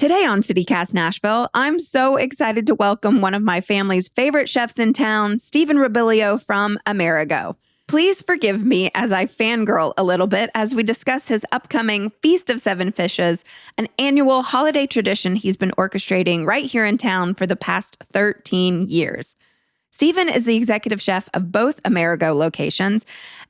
Today on CityCast Nashville, I'm so excited to welcome one of my family's favorite chefs in town, Stephen Robilio from Amerigo. Please forgive me as I fangirl a little bit as we discuss his upcoming Feast of Seven Fishes, an annual holiday tradition he's been orchestrating right here in town for the past 13 years. Stephen is the executive chef of both Amerigo locations,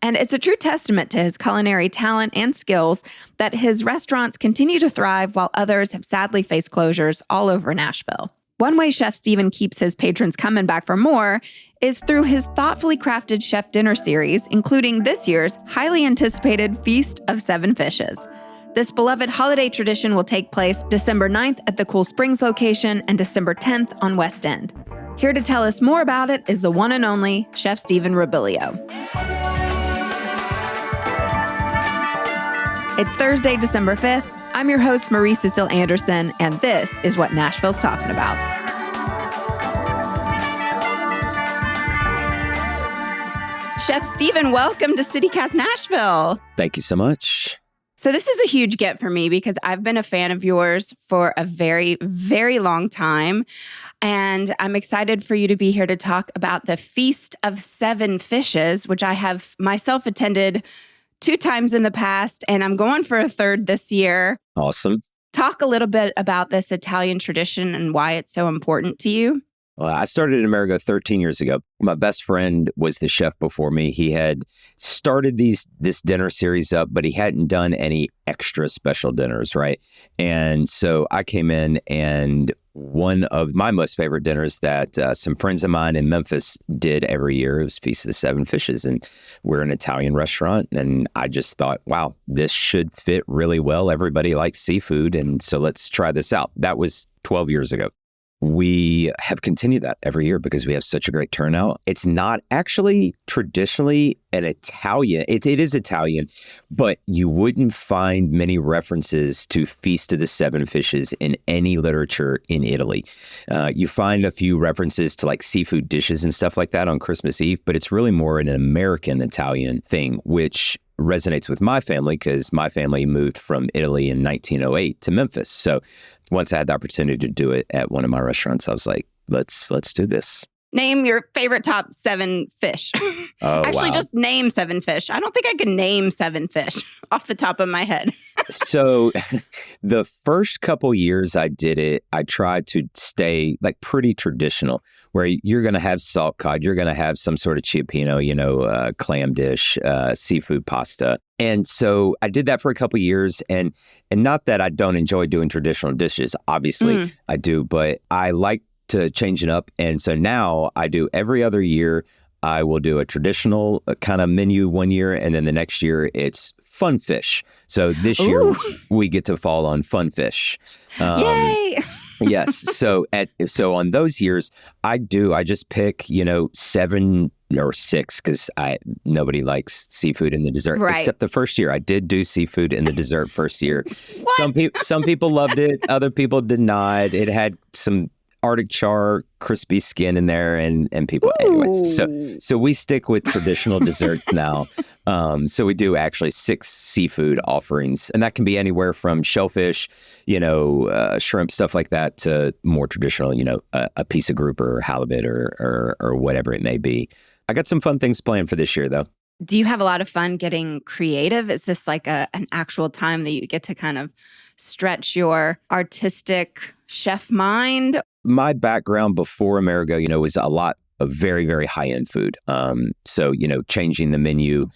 and it's a true testament to his culinary talent and skills that his restaurants continue to thrive while others have sadly faced closures all over Nashville. One way Chef Stephen keeps his patrons coming back for more is through his thoughtfully crafted chef dinner series, including this year's highly anticipated Feast of Seven Fishes. This beloved holiday tradition will take place December 9th at the Cool Springs location and December 10th on West End. Here to tell us more about it is the one and only Chef Stephen Robilio. It's Thursday, December 5th. I'm your host, Marie Cecile Anderson, and this is what Nashville's talking about. Chef Stephen, welcome to CityCast Nashville. Thank you so much. So this is a huge get for me because I've been a fan of yours for a very, very long time. And I'm excited for you to be here to talk about the Feast of Seven Fishes, which I have myself attended 2 times in the past, and I'm going for a third this year. Awesome. Talk a little bit about this Italian tradition and why it's so important to you. Well, I started in Amerigo 13 years ago. My best friend was the chef before me. He had started this dinner series up, but he hadn't done any extra special dinners, right? And so I came in, and one of my most favorite dinners that some friends of mine in Memphis did every year was Feast of the Seven Fishes. And we're an Italian restaurant. And I just thought, wow, this should fit really well. Everybody likes seafood. And so let's try this out. That was 12 years ago. We have continued that every year because we have such a great turnout. It's not actually traditionally an Italian. It is Italian, but you wouldn't find many references to Feast of the Seven Fishes in any literature in Italy. You find a few references to like seafood dishes and stuff like that on Christmas Eve, but it's really more an American Italian thing, which resonates with my family because my family moved from Italy in 1908 to Memphis. So once I had the opportunity to do it at one of my restaurants, I was like, let's do this. Name your favorite top 7 fish. Actually, wow. Just name 7 fish. I don't think I can name 7 fish off the top of my head. So the first couple years I did it, I tried to stay like pretty traditional, where you're going to have salt cod, you're going to have some sort of cioppino, clam dish, seafood pasta. And so I did that for a couple years, and not that I don't enjoy doing traditional dishes. Obviously, I do, but I like to change it up. And so now I do every other year. I will do a traditional kind of menu one year, and then the next year it's fun fish. So this year we get to fall on fun fish. Yay! Yes. So on those years, I just pick 7 or 6 because nobody likes seafood in the dessert. Right. Except the first year, I did do seafood in the dessert first year. What? Some people loved it, other people did not. It had some Arctic char, crispy skin in there, and people. Anyways, so we stick with traditional desserts now. So we do actually 6 seafood offerings, and that can be anywhere from shellfish, shrimp, stuff like that, to more traditional, a piece of grouper or halibut or whatever it may be. I got some fun things planned for this year, though. Do you have a lot of fun getting creative? Is this like an actual time that you get to kind of stretch your artistic chef mind? My background before Amerigo, was a lot of very, very high-end food. So, changing the menu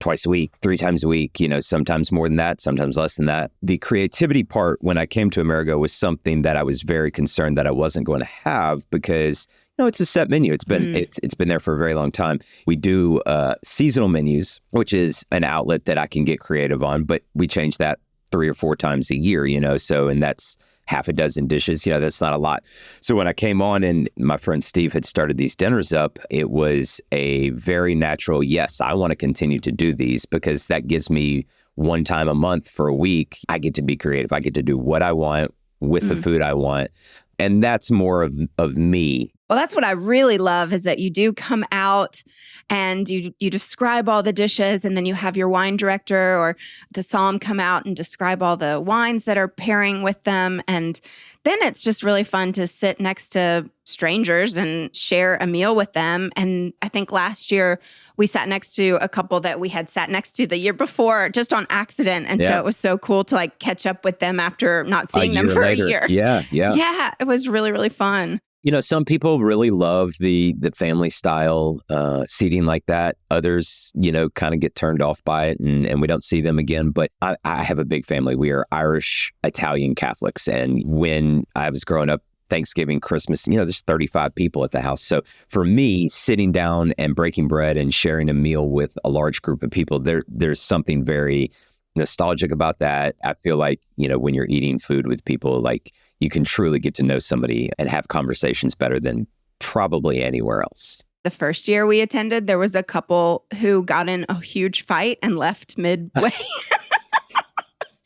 twice a week, 3 times a week, sometimes more than that, sometimes less than that. The creativity part when I came to Amerigo was something that I was very concerned that I wasn't going to have because, it's a set menu. It's been it's been there for a very long time. We do seasonal menus, which is an outlet that I can get creative on, but we change that 3 or 4 times a year, so, and that's half a dozen dishes, that's not a lot. So when I came on and my friend Steve had started these dinners up, it was a very natural, yes, I want to continue to do these because that gives me one time a month for a week. I get to be creative. I get to do what I want with the food I want. And that's more of me Well, that's what I really love is that you do come out and you describe all the dishes, and then you have your wine director or the somm come out and describe all the wines that are pairing with them. And then it's just really fun to sit next to strangers and share a meal with them. And I think last year we sat next to a couple that we had sat next to the year before just on accident. And so it was so cool to like catch up with them after not seeing them for later. a year. Yeah. Yeah, it was really, really fun. You know, some people really love the family style seating like that. Others, you know, kind of get turned off by it and we don't see them again. But I have a big family. We are Irish, Italian Catholics. And when I was growing up, Thanksgiving, Christmas, you know, there's 35 people at the house. So for me, sitting down and breaking bread and sharing a meal with a large group of people, there's something very nostalgic about that. I feel like, you know, when you're eating food with people, like you can truly get to know somebody and have conversations better than probably anywhere else. The first year we attended, there was a couple who got in a huge fight and left midway.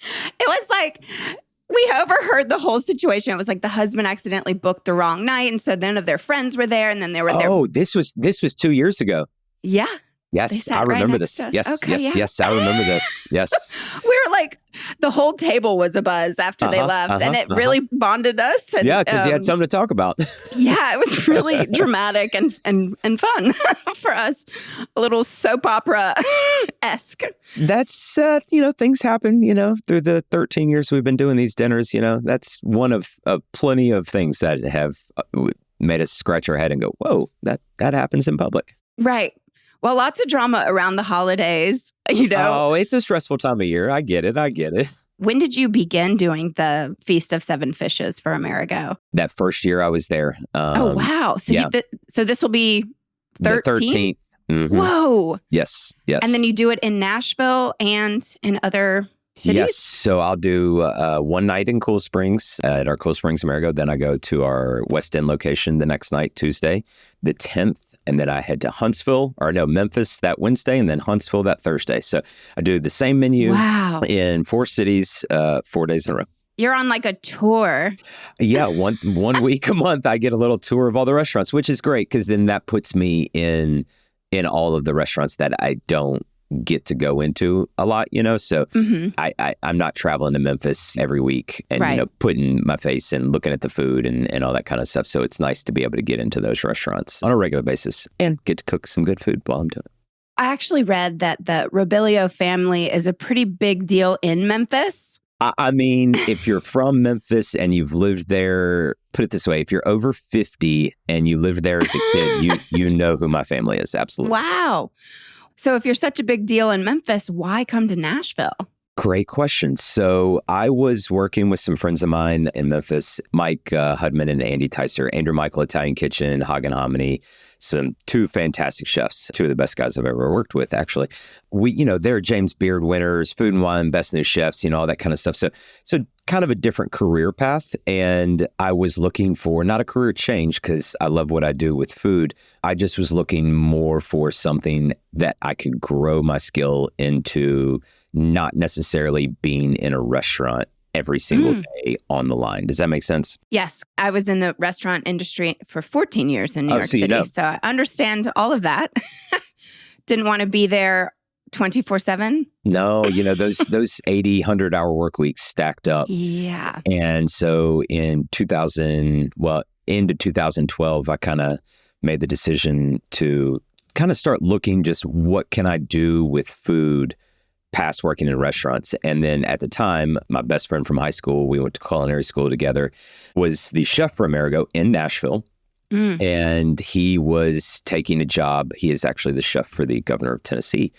It was like, we overheard the whole situation. It was like the husband accidentally booked the wrong night. And so none of their friends were there. And then they were there. Oh, this was 2 years ago. Yeah. Yes, I remember this. Yes, yes, I remember this. Yes. We were like, the whole table was abuzz after they left. And it really bonded us. And, yeah, because you had something to talk about. Yeah, it was really dramatic and fun for us. A little soap opera-esque. That's, you know, things happen, you know, through the 13 years we've been doing these dinners. You know, that's one of plenty of things that have made us scratch our head and go, whoa, that happens in public. Right. Well, lots of drama around the holidays, you know. Oh, it's a stressful time of year. I get it. When did you begin doing the Feast of Seven Fishes for Amerigo? That first year I was there. Oh, wow. So, yeah. So this will be 13th? The 13th. Mm-hmm. Whoa. Yes. And then you do it in Nashville and in other cities? Yes. So I'll do one night in Cool Springs at our Cool Springs Amerigo. Then I go to our West End location the next night, Tuesday, the 10th. And then I head to Memphis that Wednesday, and then Huntsville that Thursday. So I do the same menu in 4 cities, 4 days in a row. You're on like a tour. Yeah, one week a month, I get a little tour of all the restaurants, which is great because then that puts me in all of the restaurants that I don't get to go into a lot, you know. So I'm not traveling to Memphis every week and you know, putting my face and looking at the food and all that kind of stuff. So it's nice to be able to get into those restaurants on a regular basis and get to cook some good food while I'm doing it. I actually read that the Robilio family is a pretty big deal in Memphis. I mean, if you're from Memphis and you've lived there, put it this way, if you're over 50 and you lived there as a kid, you know who my family is. Absolutely. Wow. So if you're such a big deal in Memphis, why come to Nashville? Great question. So I was working with some friends of mine in Memphis, Mike Hudman and Andy Tyser, Andrew Michael Italian Kitchen, Hagen Hominy, two fantastic chefs, two of the best guys I've ever worked with, actually. They're James Beard winners, Food and Wine, Best New Chefs, all that kind of stuff. So kind of a different career path. And I was looking for not a career change because I love what I do with food. I just was looking more for something that I could grow my skill into, not necessarily being in a restaurant every single day on the line. Does that make sense? Yes. I was in the restaurant industry for 14 years in New York City. So I understand all of that. Didn't want to be there 24/7. No, those 80, 100-hour work weeks stacked up. Yeah. And so into 2012, I kind of made the decision to kind of start looking just what can I do with food past working in restaurants. And then at the time, my best friend from high school, we went to culinary school together, was the chef for Amerigo in Nashville. And he was taking a job. He is actually the chef for the governor of Tennessee.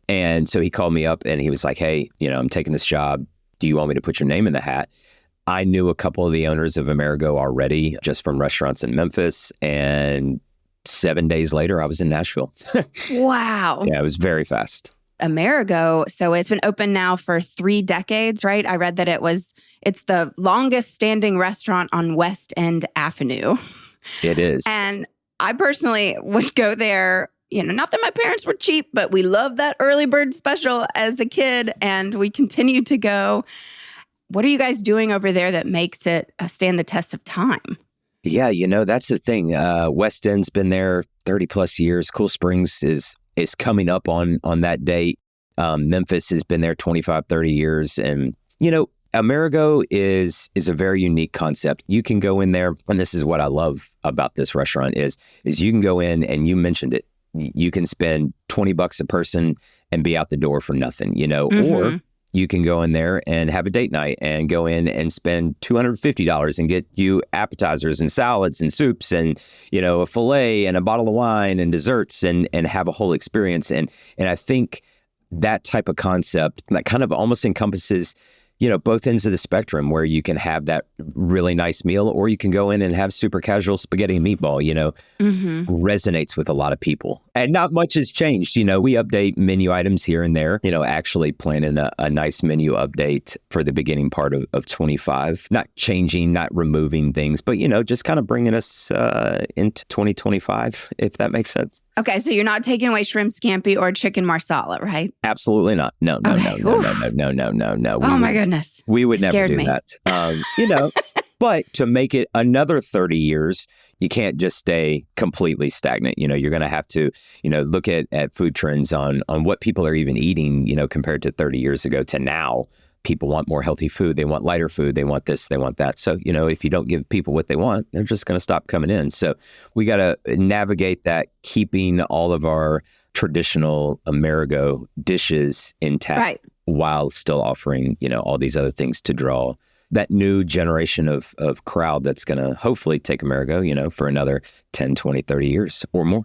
And so he called me up and he was like, hey, I'm taking this job. Do you want me to put your name in the hat? I knew a couple of the owners of Amerigo already just from restaurants in Memphis. And 7 days later, I was in Nashville. Wow. Yeah, it was very fast. Amerigo, so it's been open now for 3 decades, right? I read that it's the longest standing restaurant on West End Avenue. It is. And I personally would go there, not that my parents were cheap, but we loved that early bird special as a kid and we continue to go. What are you guys doing over there that makes it stand the test of time? Yeah, that's the thing. West End's been there 30 plus years. Cool Springs is coming up on that date. Memphis has been there 25, 30 years. And, Amerigo is a very unique concept. You can go in there, and this is what I love about this restaurant is you can go in, and you mentioned it. You can spend $20 a person and be out the door for nothing, or you can go in there and have a date night and go in and spend $250 and get you appetizers and salads and soups and, a filet and a bottle of wine and desserts and have a whole experience. And I think that type of concept that kind of almost encompasses, both ends of the spectrum where you can have that really nice meal or you can go in and have super casual spaghetti and meatball, resonates with a lot of people. And not much has changed. We update menu items here and there, actually planning a nice menu update for the beginning part of 25. Not changing, not removing things, but, just kind of bringing us into 2025, if that makes sense. Okay, so you're not taking away shrimp scampi or chicken marsala, right? Absolutely not. No. Oh my goodness. We would never do that. But to make it another 30 years, you can't just stay completely stagnant. You're going to have to, look at food trends on what people are even eating, compared to 30 years ago to now. People want more healthy food. They want lighter food. They want this. They want that. So, if you don't give people what they want, they're just going to stop coming in. So we got to navigate that, keeping all of our traditional Amerigo dishes intact, right, while still offering, all these other things to draw that new generation of crowd that's going to hopefully take Amerigo, for another 10, 20, 30 years or more.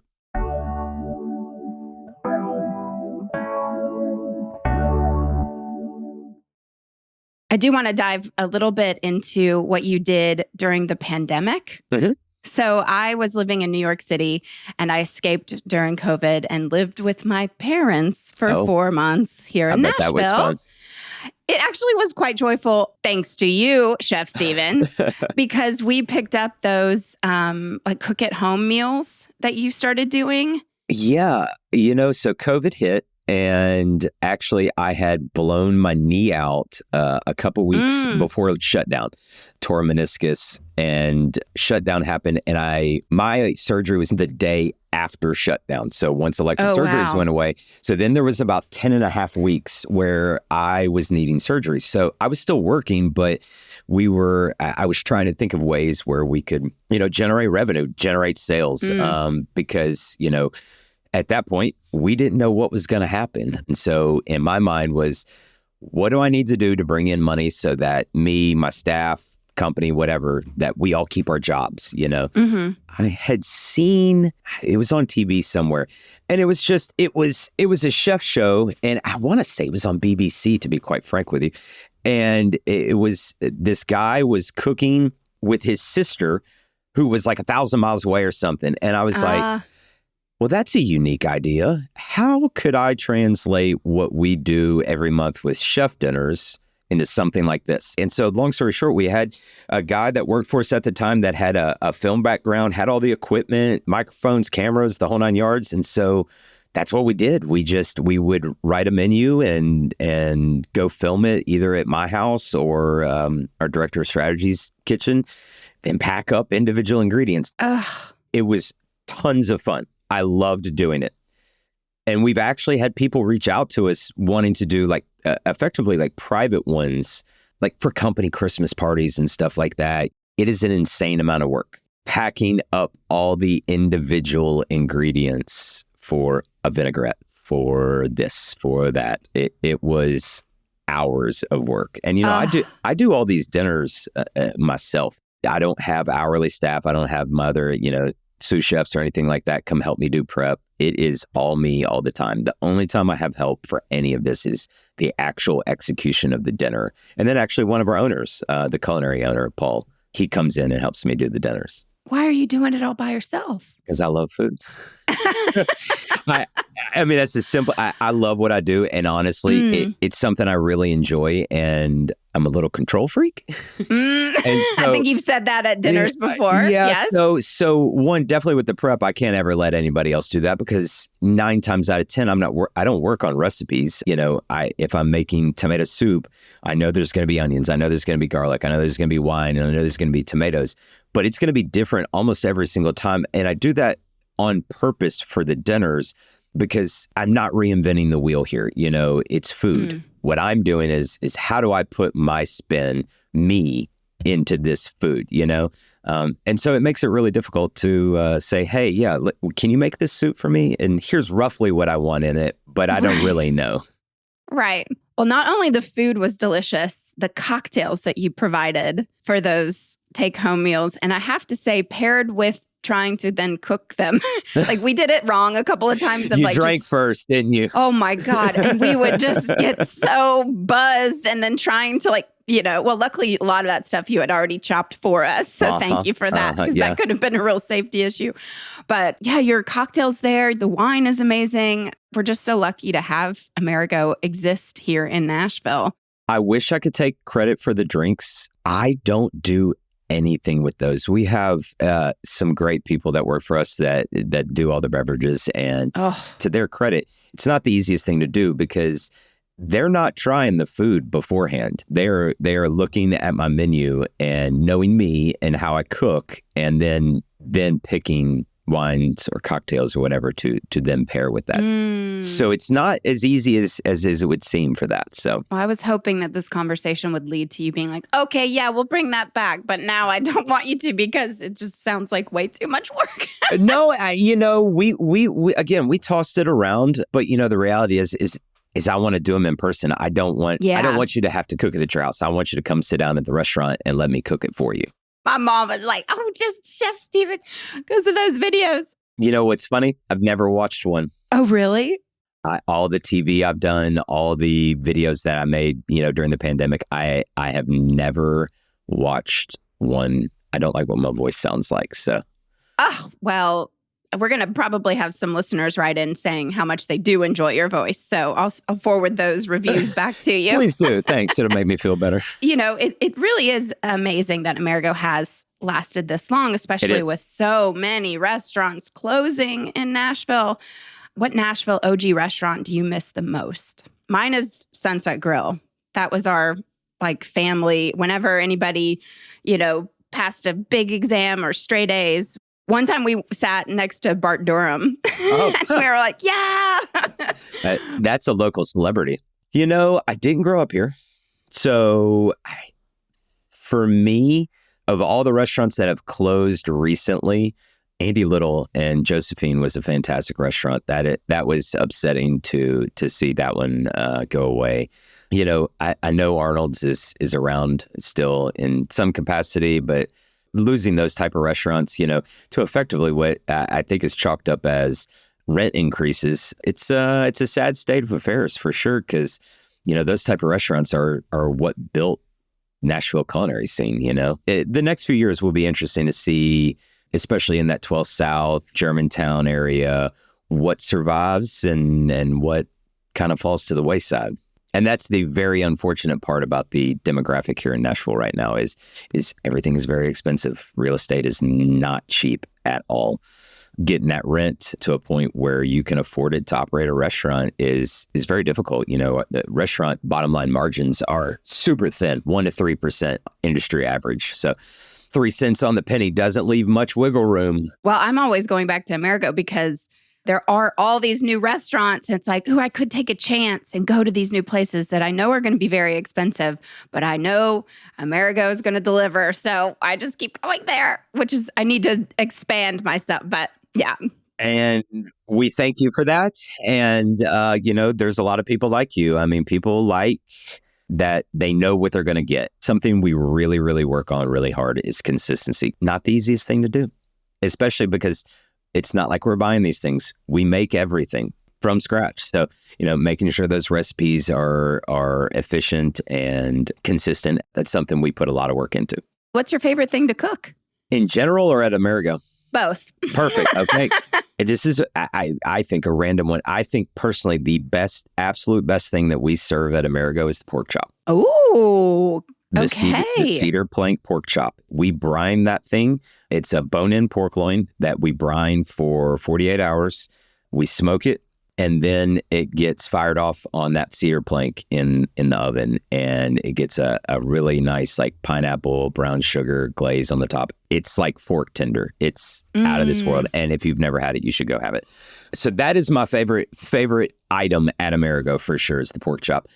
I do want to dive a little bit into what you did during the pandemic. Mm-hmm. So I was living in New York City and I escaped during COVID and lived with my parents for 4 months here in Nashville. That was fun. It actually was quite joyful, thanks to you, Chef Steven, because we picked up those cook at home meals that you started doing. Yeah. So COVID hit. And actually, I had blown my knee out a couple weeks before the shutdown, tore a meniscus, and shutdown happened. And my surgery was the day after shutdown. So once elective surgeries went away. So then there was about 10 and a half weeks where I was needing surgery. So I was still working, but I was trying to think of ways where we could, generate revenue, generate sales, because, at that point, we didn't know what was going to happen. And so in my mind was, what do I need to do to bring in money so that me, my staff, company, whatever, that we all keep our jobs, Mm-hmm. I had seen, it was on TV somewhere, and it was a chef show. And I want to say it was on BBC, to be quite frank with you. And this guy was cooking with his sister, who was like 1,000 miles away or something. And I was like, well, that's a unique idea. How could I translate what we do every month with chef dinners into something like this? And so long story short, we had a guy that worked for us at the time that had a film background, had all the equipment, microphones, cameras, the whole 9 yards. And so that's what we did. We would write a menu and go film it either at my house or our director of strategy's kitchen, then pack up individual ingredients. It was tons of fun. I loved doing it. And we've actually had people reach out to us wanting to do effectively private ones, like for company Christmas parties and stuff like that. It is an insane amount of work. Packing up all the individual ingredients for a vinaigrette, for this, for that. It was hours of work. And, I do all these dinners myself. I don't have hourly staff. I don't have my other, sous chefs or anything like that come help me do prep. It is all me all the time. The only time I have help for any of this is the actual execution of the dinner. And then actually one of our owners, the culinary owner, Paul, he comes in and helps me do the dinners. Why are you doing it all by yourself? Because I love food. I, I mean, that's as simple. I love what I do. And honestly, it's something I really enjoy. And I'm a little control freak. And so, I think you've said that at dinners before. Yeah. Yes. So one, definitely with the prep, I can't ever let anybody else do that because 9 times out of 10, I don't work on recipes. If I'm making tomato soup, I know there's going to be onions. I know there's going to be garlic. I know there's going to be wine. And I know there's going to be tomatoes. But it's going to be different almost every single time. And I do that on purpose for the dinners because I'm not reinventing the wheel here. It's food. What I'm doing is how do I put my spin, me, into this food, and so it makes it really difficult to say, hey, yeah, can you make this soup for me? And here's roughly what I want in it, but I don't really know. Right. Well, not only the food was delicious, the cocktails that you provided for those take-home meals, and I have to say, paired with trying to then cook them. Like we did it wrong a couple of times. You drank first, didn't you? Oh my God. And we would just get so buzzed and then trying to well, luckily a lot of that stuff you had already chopped for us. So thank you for that because that could have been a real safety issue. But yeah, your cocktails there, the wine is amazing. We're just so lucky to have Amerigo exist here in Nashville. I wish I could take credit for the drinks. I don't do anything with those. We have some great people that work for us that do all the beverages, and to their credit, it's not the easiest thing to do because they're not trying the food beforehand. They are looking at my menu and knowing me and how I cook, and then picking wines or cocktails or whatever to then pair with that. So it's not as easy as it would seem for that. So I was hoping that this conversation would lead to you being like, okay, yeah, we'll bring that back. But now I don't want you to because it just sounds like way too much work. No, we tossed it around. But, the reality is I want to do them in person. I don't want you to have to cook it at your house. I want you to come sit down at the restaurant and let me cook it for you. My mom was like, oh, just Chef Steven because of those videos. You know what's funny? I've never watched one. Oh, really? All the TV I've done, all the videos that I made, during the pandemic, I have never watched one. I don't like what my voice sounds like. So, well, we're going to probably have some listeners write in saying how much they do enjoy your voice. So I'll forward those reviews back to you. Please do. Thanks. It'll make me feel better. It really is amazing that Amerigo has lasted this long, especially with so many restaurants closing in Nashville. What Nashville OG restaurant do you miss the most? Mine is Sunset Grill. That was our family. Whenever anybody, passed a big exam or straight A's, one time we sat next to Bart Durham. Oh. We were like, yeah. That's a local celebrity. I didn't grow up here. So for me, of all the restaurants that have closed recently, Andy Little and Josephine was a fantastic restaurant. That was upsetting to see that one go away. I know Arnold's is around still in some capacity, but losing those type of restaurants, to effectively what I think is chalked up as rent increases. It's a sad state of affairs for sure, because those type of restaurants are what built Nashville culinary scene. The next few years will be interesting to see, especially in that 12th South, Germantown area, what survives and what kind of falls to the wayside. And that's the very unfortunate part about the demographic here in Nashville right now is everything is very expensive. Real estate is not cheap at all. Getting that rent to a point where you can afford it to operate a restaurant is very difficult. The restaurant bottom line margins are super thin, 1% to 3% industry average. So 3 cents on the penny doesn't leave much wiggle room. Well, I'm always going back to Amerigo because there are all these new restaurants. And it's like, I could take a chance and go to these new places that I know are going to be very expensive, but I know Amerigo is going to deliver. So I just keep going there, which is, I need to expand myself. But yeah. And we thank you for that. And, there's a lot of people like you. I mean, people like that they know what they're going to get. Something we really, really work on really hard is consistency. Not the easiest thing to do, especially because it's not like we're buying these things. We make everything from scratch. So, making sure those recipes are efficient and consistent, that's something we put a lot of work into. What's your favorite thing to cook? In general or at Amerigo? Both. Perfect. Okay. And this is, I think, a random one. I think personally, the absolute best thing that we serve at Amerigo is the pork chop. Oh, okay. The cedar plank pork chop. We brine that thing. It's a bone-in pork loin that we brine for 48 hours. We smoke it, and then it gets fired off on that cedar plank in the oven, and it gets a really nice like pineapple brown sugar glaze on the top. It's like fork tender. It's out of this world. And if you've never had it, you should go have it. So that is my favorite item at Amerigo for sure, is the pork chop.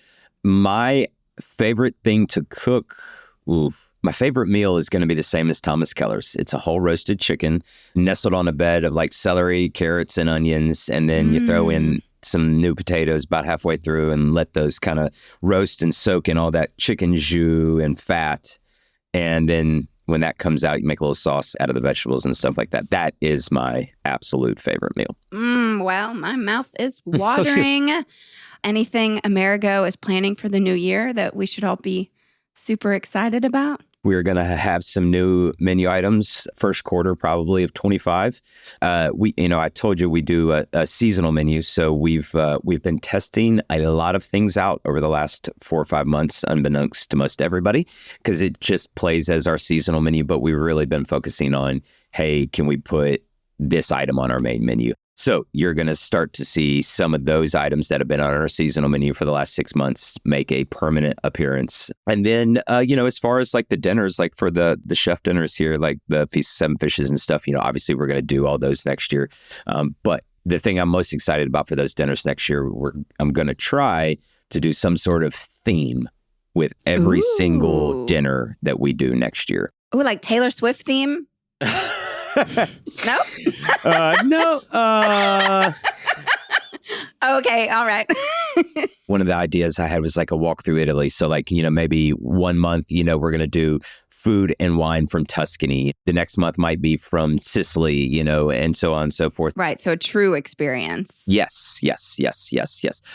My favorite thing to cook, my favorite meal is going to be the same as Thomas Keller's. It's a whole roasted chicken nestled on a bed of like celery, carrots, and onions. And then you throw in some new potatoes about halfway through and let those kind of roast and soak in all that chicken jus and fat. And then when that comes out, you make a little sauce out of the vegetables and stuff like that. That is my absolute favorite meal. Well, my mouth is watering. Anything Amerigo is planning for the new year that we should all be super excited about? We're going to have some new menu items first quarter probably of 25. I told you we do a seasonal menu, so we've been testing a lot of things out over the last 4 or 5 months, unbeknownst to most everybody, because it just plays as our seasonal menu. But we've really been focusing on, hey, can we put this item on our main menu? So you're going to start to see some of those items that have been on our seasonal menu for the last 6 months make a permanent appearance. And then, as far as like the dinners, like for the chef dinners here, like the Feast of Seven Fishes and stuff, obviously we're going to do all those next year. But the thing I'm most excited about for those dinners next year, I'm going to try to do some sort of theme with every single dinner that we do next year. Oh, like Taylor Swift theme? No? No. Okay, all right. One of the ideas I had was like a walk through Italy. So like, maybe 1 month, we're going to do food and wine from Tuscany. The next month might be from Sicily, and so on and so forth. Right. So a true experience. Yes.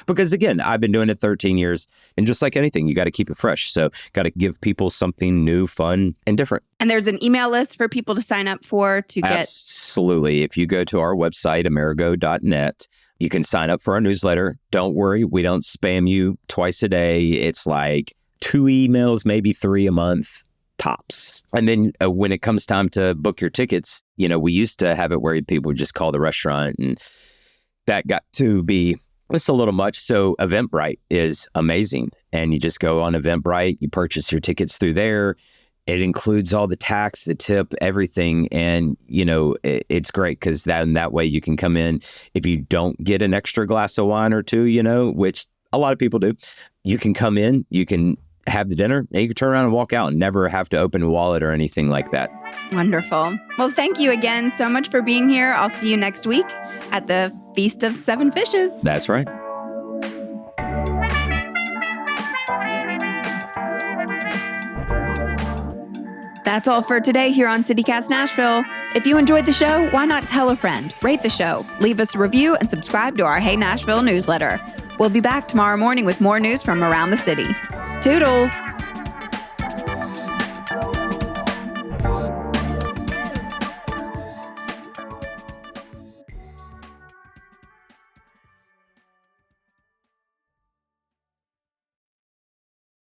Because again, I've been doing it 13 years. And just like anything, you got to keep it fresh. So got to give people something new, fun, and different. And there's an email list for people to sign up for to get. Absolutely. If you go to our website, amerigo.net, you can sign up for our newsletter. Don't worry. We don't spam you twice a day. It's like 2 emails, maybe 3 a month. Tops. And then when it comes time to book your tickets, we used to have it where people would just call the restaurant, and that got to be just a little much. So Eventbrite is amazing. And you just go on Eventbrite, you purchase your tickets through there. It includes all the tax, the tip, everything. And, it's great because that way you can come in. If you don't get an extra glass of wine or two, which a lot of people do, you can come in, you can have the dinner, and you can turn around and walk out and never have to open a wallet or anything like that. Wonderful. Well, thank you again so much for being here. I'll see you next week at the Feast of Seven Fishes. That's right. That's all for today here on CityCast Nashville. If you enjoyed the show, why not tell a friend, rate the show, leave us a review, and subscribe to our Hey Nashville newsletter. We'll be back tomorrow morning with more news from around the city. Toodles!